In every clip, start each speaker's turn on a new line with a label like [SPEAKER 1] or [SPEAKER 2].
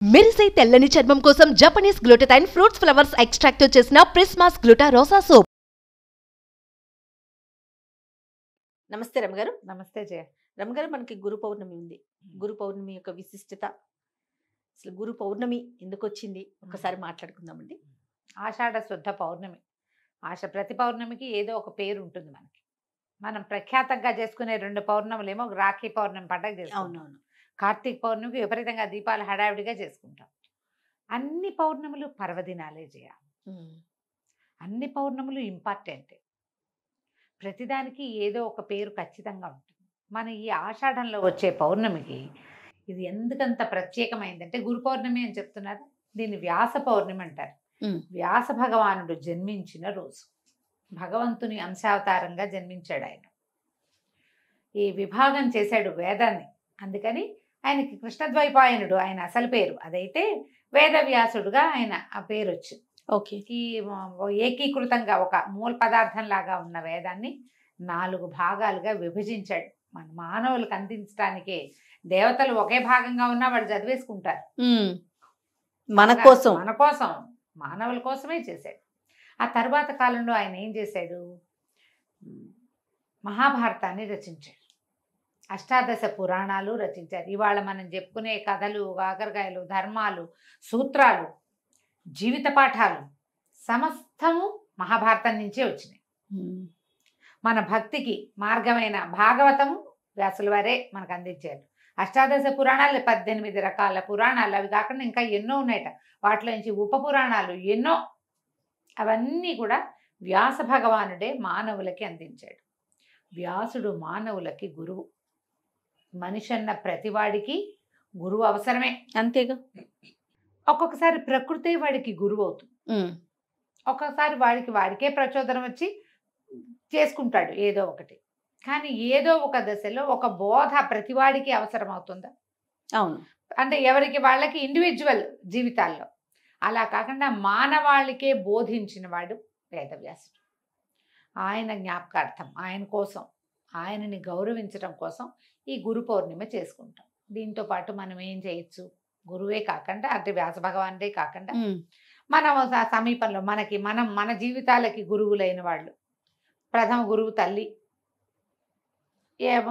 [SPEAKER 1] మెరిసే తెల్లని చర్మం కోసం Japanese glutathione fruits flowers extract తో చేసిన ప్రిస్మాస్ గ్లూటా రోసా సోప్.
[SPEAKER 2] నమస్తే రమగారు.
[SPEAKER 3] నమస్తే జయ.
[SPEAKER 2] రమగారు, మనకి గురు పౌర్ణమి ఉంది. గురు పౌర్ణమి యొక్క విశిష్టత, అసలు గురు పౌర్ణమి ఎందుకు వచ్చింది ఒకసారి మాట్లాడుకుందామండి.
[SPEAKER 3] ఆషాఢ శుద్ధ పౌర్ణమి. ప్రతి పౌర్ణమికి ఏదో ఒక పేరు ఉంటుంది మనకి. మనం ప్రఖ్యాతంగా చేసుకునే 2 పౌర్ణములేమో రాఖీ పౌర్ణమి పండగ చేసుకుంటాం.
[SPEAKER 2] అవునవును.
[SPEAKER 3] కార్తీక పౌర్ణమికి విపరీతంగా దీపాలు హడావిడిగా చేసుకుంటాం. అన్ని పౌర్ణములు పర్వదినాలే జయ. అన్ని పౌర్ణములు ఇంపార్టెంటే. ప్రతిదానికి ఏదో ఒక పేరు ఖచ్చితంగా ఉంటుంది. మన ఈ ఆషాఢంలో వచ్చే పౌర్ణమికి ఇది ఎందుకంత ప్రత్యేకమైందంటే, గురు పౌర్ణమి అని చెప్తున్నారు, దీన్ని వ్యాస పౌర్ణమి అంటారు. వ్యాస భగవానుడు జన్మించిన రోజు. భగవంతుని అంశావతారంగా జన్మించాడు ఆయన. ఈ విభాగం చేశాడు వేదాన్ని. అందుకని ఆయనకి కృష్ణద్వైపాయనుడు ఆయన అసలు పేరు. అదైతే వేదవ్యాసుడుగా ఆయన ఆ పేరు వచ్చింది.
[SPEAKER 2] ఓకే.
[SPEAKER 3] ఈ ఏకీకృతంగా ఒక మూల పదార్థం లాగా ఉన్న వేదాన్ని 4 భాగాలుగా విభజించాడు. మన మానవులకు అందించడానికే. దేవతలు ఒకే భాగంగా ఉన్నా వాళ్ళు చదివేసుకుంటారు.
[SPEAKER 2] మన కోసం
[SPEAKER 3] మానవుల కోసమే చేశాడు. ఆ తర్వాత కాలంలో ఆయన ఏం చేశాడు? మహాభారతాన్ని రచించాడు. అష్టాదశ పురాణాలు రచించారు. ఇవాళ మనం చెప్పుకునే కథలు, కాకరకాయలు, ధర్మాలు, సూత్రాలు, జీవిత పాఠాలు సమస్తము మహాభారతం నుంచే వచ్చినాయి. మన భక్తికి మార్గమైన భాగవతము వ్యాసుల వారే మనకు అందించారు. అష్టాదశ పురాణాలు 18 రకాల పురాణాలు, అవి కాకుండా ఇంకా ఎన్నో ఉన్నాయట. వాటిలో నుంచి ఉప పురాణాలు ఎన్నో. అవన్నీ కూడా వ్యాస భగవానుడే మానవులకి అందించాడు. వ్యాసుడు మానవులకి గురువు. మనిషి అన్న ప్రతివాడికి గురువు అవసరమే.
[SPEAKER 2] అంతేగా.
[SPEAKER 3] ఒక్కొక్కసారి ప్రకృతి వాడికి గురువు అవుతుంది. ఒక్కొక్కసారి వాడికే ప్రచోదనం వచ్చి చేసుకుంటాడు ఏదో ఒకటి. కానీ ఏదో ఒక దశలో ఒక బోధ ప్రతివాడికి అవసరం అవుతుందా?
[SPEAKER 2] అవును.
[SPEAKER 3] అంటే ఎవరికి వాళ్ళకి ఇండివిజువల్ జీవితాల్లో. అలా కాకుండా మానవాళికే బోధించిన వాడు వేదవ్యాసుడు. ఆయన జ్ఞాపకార్థం, ఆయన కోసం, ఆయనని గౌరవించడం కోసం ఈ గురు పౌర్ణిమ చేసుకుంటాం. దీంతో పాటు మనం ఏం చేయొచ్చు? గురువే కాకుండా, అంటే వ్యాస భగవానుడే కాకుండా, మన సమీపంలో మన జీవితాలకి గురువులైన వాళ్ళు, ప్రథమ గురువు తల్లి,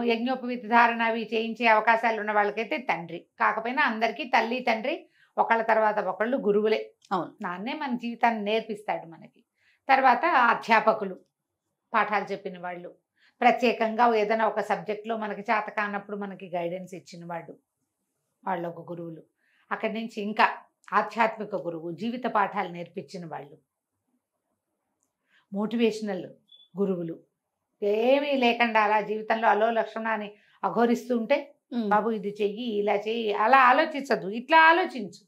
[SPEAKER 3] యజ్ఞోపవీత ధారణ అవి చేయించే అవకాశాలు ఉన్న వాళ్ళకైతే తండ్రి. కాకపోయినా అందరికీ తల్లి తండ్రి ఒకళ్ళ తర్వాత ఒకళ్ళు గురువులే.
[SPEAKER 2] అవును.
[SPEAKER 3] నాన్నే మన జీవితాన్ని నేర్పిస్తాడు మనకి. తర్వాత అధ్యాపకులు, పాఠాలు చెప్పిన వాళ్ళు, ప్రత్యేకంగా ఏదైనా ఒక సబ్జెక్ట్లో మనకి చేత కానప్పుడు మనకి గైడెన్స్ ఇచ్చిన వాళ్ళు ఒక గురువులు. అక్కడి నుంచి ఇంకా ఆధ్యాత్మిక గురువు, జీవిత పాఠాలు నేర్పించిన వాళ్ళు, మోటివేషనల్ గురువులు. ఏమీ లేకుండా అలా జీవితంలో అలో లక్షణాన్ని అఘోరిస్తూ ఉంటే, బాబు ఇది చెయ్యి, ఇలా చెయ్యి, అలా ఆలోచించద్దు, ఇట్లా ఆలోచించు,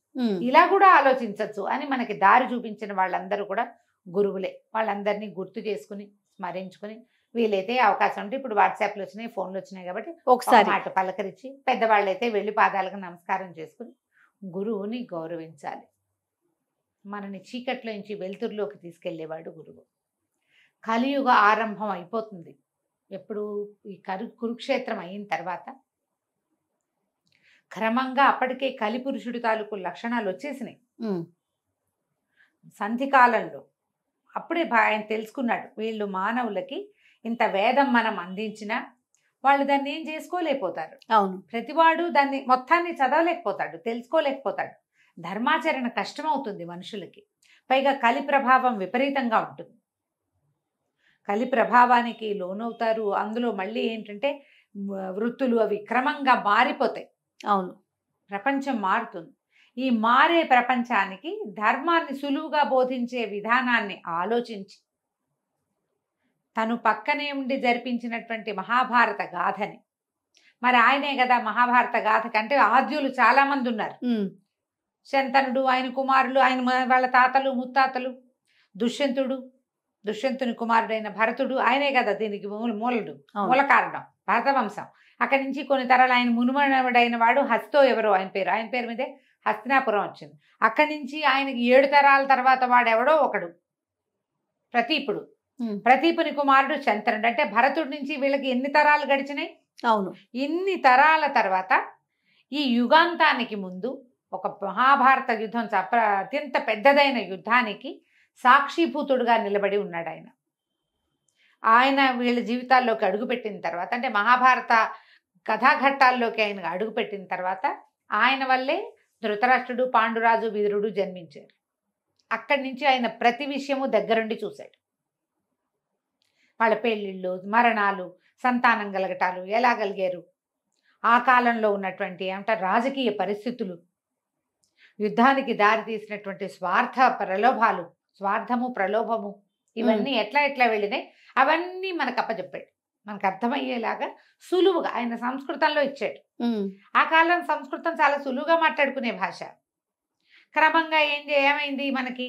[SPEAKER 3] ఇలా కూడా ఆలోచించచ్చు అని మనకి దారి చూపించిన వాళ్ళందరూ కూడా గురువులే. వాళ్ళందరినీ గుర్తు చేసుకుని, స్మరించుకుని, వీలైతే అవకాశం ఉంటే, ఇప్పుడు వాట్సాప్లు వచ్చినాయి, ఫోన్లు వచ్చినాయి కాబట్టి ఒకసారి మాట పలకరించి, పెద్దవాళ్ళైతే వెళ్ళి పాదాలకు నమస్కారం చేసుకుని గురువుని గౌరవించాలి. మనని చీకట్లో నుంచి వెలుతురులోకి తీసుకెళ్లేవాడు గురువు. కలియుగ ఆరంభం అయిపోతుంది ఎప్పుడు? ఈ కురుక్షేత్రం అయిన తర్వాత క్రమంగా అప్పటికే కలిపురుషుడి తాలూకు లక్షణాలు వచ్చేసినాయి సంధికాలంలో. అప్పుడే ఆయన తెలుసుకున్నాడు, వీళ్ళు మానవులకి ఇంత వేదం మనం అందించినా వాళ్ళు దాన్ని ఏం చేసుకోలేకపోతారు.
[SPEAKER 2] అవును.
[SPEAKER 3] ప్రతివాడు దాన్ని మొత్తాన్ని చదవలేకపోతాడు, తెలుసుకోలేకపోతాడు. ధర్మాచరణ కష్టమవుతుంది మనుషులకి. పైగా కలి ప్రభావం విపరీతంగా ఉంటుంది. కలి ప్రభావానికి లోనవుతారు. అందులో మళ్ళీ ఏంటంటే వృత్తులు అవి క్రమంగా మారిపోతాయి.
[SPEAKER 2] అవును.
[SPEAKER 3] ప్రపంచం మారుతుంది. ఈ మారే ప్రపంచానికి ధర్మాన్ని సులువుగా బోధించే విధానాన్ని ఆలోచించి తను పక్కనే ఉండి జరిపించినటువంటి మహాభారత గాథని, మరి ఆయనే కదా మహాభారత గాథ కంటే ఆద్యులు చాలా మంది ఉన్నారు. శంతనుడు, ఆయన కుమారులు, ఆయన వాళ్ళ తాతలు ముత్తాతలు, దుష్యంతుని కుమారుడైన భరతుడు, ఆయనే కదా దీనికి మూల కారణం, భరతవంశం. అక్కడి నుంచి కొన్ని తరాలు ఆయన మునుమనుడైన వాడు హస్తో ఎవరో ఆయన పేరు మీదే హస్తినాపురం వచ్చింది. అక్కడి నుంచి ఆయనకి 7 తరాల తర్వాత వాడెవడో ఒకడు ప్రతీపుడు. ప్రతీపుని కుమారుడు శంతనుడు. అంటే భరతుడి నుంచి వీళ్ళకి ఎన్ని తరాలు గడిచినాయి?
[SPEAKER 2] అవును.
[SPEAKER 3] ఇన్ని తరాల తర్వాత ఈ యుగాంతానికి ముందు ఒక మహాభారత యుద్ధం అత్యంత పెద్దదైన యుద్ధానికి సాక్షిభూతుడుగా నిలబడి ఉన్నాడు ఆయన. ఆయన వీళ్ళ జీవితాల్లోకి అడుగుపెట్టిన తర్వాత, అంటే మహాభారత కథాఘట్టాల్లోకి ఆయన అడుగుపెట్టిన తర్వాత ఆయన వల్లే ధృతరాష్ట్రుడు, పాండురాజు, విదురుడు జన్మించారు. అక్కడి నుంచి ఆయన ప్రతి విషయము దగ్గరుండి చూశాడు. వాళ్ళ పెళ్ళిళ్ళు, మరణాలు, సంతానం కలగటాలు ఎలా కలిగారు, ఆ కాలంలో ఉన్నటువంటి ఏమంటారు రాజకీయ పరిస్థితులు, యుద్ధానికి దారి తీసినటువంటి ప్రలోభాలు, స్వార్థము ప్రలోభము, ఇవన్నీ ఎట్లా వెళ్ళినాయి అవన్నీ మనకు అప్పచెప్పాడు. మనకు అర్థమయ్యేలాగా సులువుగా ఆయన సంస్కృతంలో ఇచ్చాడు. ఆ కాలం సంస్కృతం చాలా సులువుగా మాట్లాడుకునే భాష. క్రమంగా ఏమైంది మనకి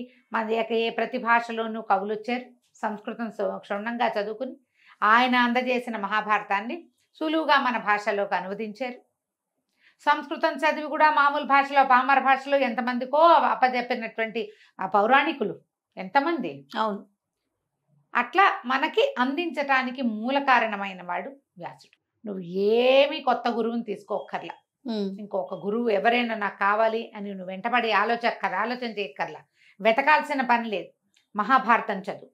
[SPEAKER 3] ప్రతి భాషలోనూ కవులు వచ్చారు. సంస్కృతం క్షుణ్ణంగా చదువుకుని ఆయన అందజేసిన మహాభారతాన్ని సులువుగా మన భాషలోకి అనువదించారు. సంస్కృతం చదివి కూడా మామూలు భాషలో, పామర భాషలో ఎంతమందికో అప్పచెప్పినటువంటి ఆ పౌరాణికులు ఎంతమంది.
[SPEAKER 2] అవును.
[SPEAKER 3] అట్లా మనకి అందించటానికి మూల కారణమైన వాడు వ్యాసుడు. నువ్వు ఏమీ కొత్త గురువుని తీసుకోక్కర్లా. ఇంకొక గురువు ఎవరైనా నాకు కావాలి అని నువ్వు వెంటబడి ఆలోచన చేయక్కర్లా. వెతకాల్సిన పని లేదు. మహాభారతం చదువు.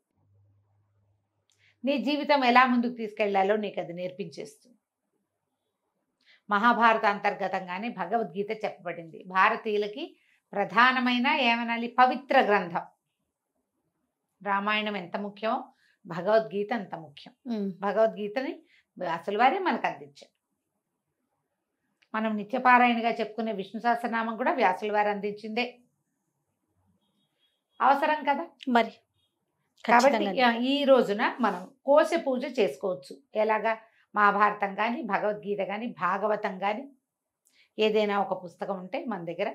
[SPEAKER 3] నీ జీవితం ఎలా ముందుకు తీసుకెళ్లాలో నీకు అది నేర్పించేస్తుంది. మహాభారత అంతర్గతంగానే భగవద్గీత చెప్పబడింది. భారతీయులకి ప్రధానమైన ఏమనాలి పవిత్ర గ్రంథం. రామాయణం ఎంత ముఖ్యమో భగవద్గీత అంత ముఖ్యం. భగవద్గీతని అసలు వారే మనకు అందించారు. మనం నిత్యపారాయణగా చెప్పుకునే విష్ణు సహస్రనామం కూడా వ్యాసుల వారు అందించిందే. అవసరం కదా
[SPEAKER 2] మరి.
[SPEAKER 3] కాబట్టి ఈ రోజున మనం కోశ పూజ చేసుకోవచ్చు. ఎలాగా మహాభారతం కానీ, భగవద్గీత కానీ, భాగవతం కానీ, ఏదైనా ఒక పుస్తకం ఉంటే మన దగ్గర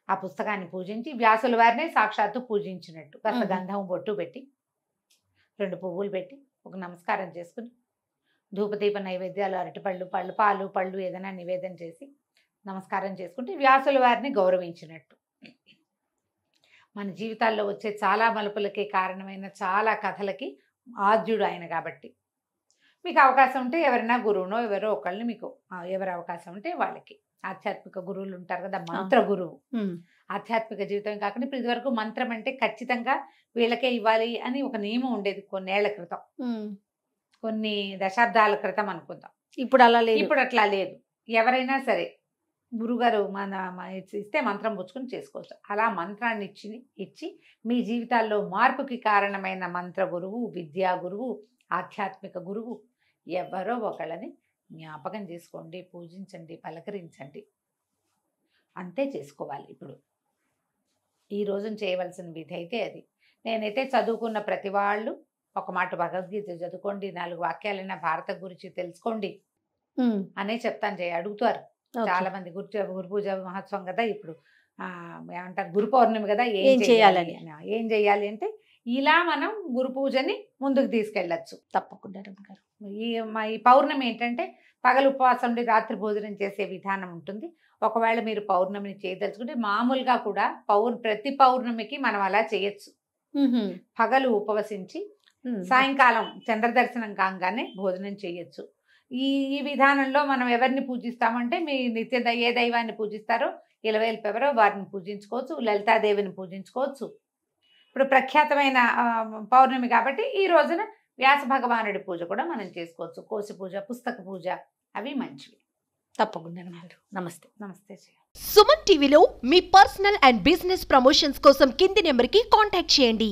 [SPEAKER 3] ఆ పుస్తకాన్ని పూజించి వ్యాసుల వారినే సాక్షాత్తు పూజించినట్టు కాస్త గంధం బొట్టు పెట్టి 2 పువ్వులు పెట్టి ఒక నమస్కారం చేసుకుని ధూపదీప నైవేద్యాలు, అరటిపళ్ళు, పాలు ఏదైనా నివేదన చేసి నమస్కారం చేసుకుంటే వ్యాసుల వారిని గౌరవించినట్టు. మన జీవితాల్లో వచ్చే చాలా మలుపులకి కారణమైన చాలా కథలకి ఆద్యుడు ఆయన. కాబట్టి మీకు అవకాశం ఉంటే ఎవరైనా గురువునో ఎవరో ఒకళ్ళని మీకు ఎవరి అవకాశం ఉంటే వాళ్ళకి ఆధ్యాత్మిక గురువులు ఉంటారు కదా, మంత్ర గురువు. ఆధ్యాత్మిక జీవితం కాకుండా ఇప్పుడు ఇదివరకు మంత్రం అంటే ఖచ్చితంగా వీళ్ళకే ఇవ్వాలి అని ఒక నియమం ఉండేది కొన్నేళ్ల క్రితం, కొన్ని దశాబ్దాల క్రితం అనుకుందాం.
[SPEAKER 2] ఇప్పుడు అలా లేదు.
[SPEAKER 3] ఇప్పుడు అట్లా లేదు. ఎవరైనా సరే గురుగారు ఇస్తే మంత్రం పుచ్చుకొని చేసుకోవచ్చు. అలా మంత్రాన్ని ఇచ్చి మీ జీవితాల్లో మార్పుకి కారణమైన మంత్ర గురువు, విద్యా గురువు, ఆధ్యాత్మిక గురువు ఎవరో ఒకళ్ళని జ్ఞాపకం చేసుకోండి, పూజించండి, పలకరించండి. అంతే చేసుకోవాలి. ఇప్పుడు ఈ రోజున చేయవలసిన విధి అయితే అది. నేనైతే చదువుకున్న ప్రతి వాళ్ళు ఒక మాట భగవద్గీత చదువుకోండి, 4 వాక్యాలైనా భారత గురించి తెలుసుకోండి అనే చెప్తాను. అడుగుతారు చాలా మంది గురు పూజ మహోత్సవం కదా, ఇప్పుడు ఏమంటారు గురు పౌర్ణమి కదా, ఏం చేయాలి అంటే ఇలా మనం గురు పూజని ముందుకు తీసుకెళ్ళచ్చు.
[SPEAKER 2] తప్పకుండా.
[SPEAKER 3] ఈ పౌర్ణమి ఏంటంటే పగలు ఉపవాసం ఉండి రాత్రి భోజనం చేసే విధానం ఉంటుంది. ఒకవేళ మీరు పౌర్ణమిని చేయదలుచుకుంటే మామూలుగా కూడా ప్రతి పౌర్ణమికి మనం అలా చేయొచ్చు. పగలు ఉపవసించి సాయంకాలం చంద్రదర్శనం కాగానే భోజనం చేయొచ్చు. ఈ విధానంలో మనం ఎవరిని పూజిస్తామంటే మీ ఏ దైవాన్ని పూజిస్తారో ఇలవేల్పు ఎవరో వారిని పూజించుకోవచ్చు, లలితాదేవిని పూజించుకోవచ్చు. ఇప్పుడు ప్రఖ్యాతమైన పౌర్ణమి కాబట్టి ఈ రోజున వ్యాస భగవానుడి పూజ కూడా మనం చేసుకోవచ్చు. కోశ పూజ, పుస్తక పూజ అవి మంచివి.
[SPEAKER 2] తప్పకుండా. నమస్తే.
[SPEAKER 3] నమస్తే.
[SPEAKER 1] సుమన్ టీవీలో మీ పర్సనల్ అండ్ బిజినెస్ ప్రమోషన్స్ కోసం కింది నెంబర్కి కాంటాక్ట్ చేయండి.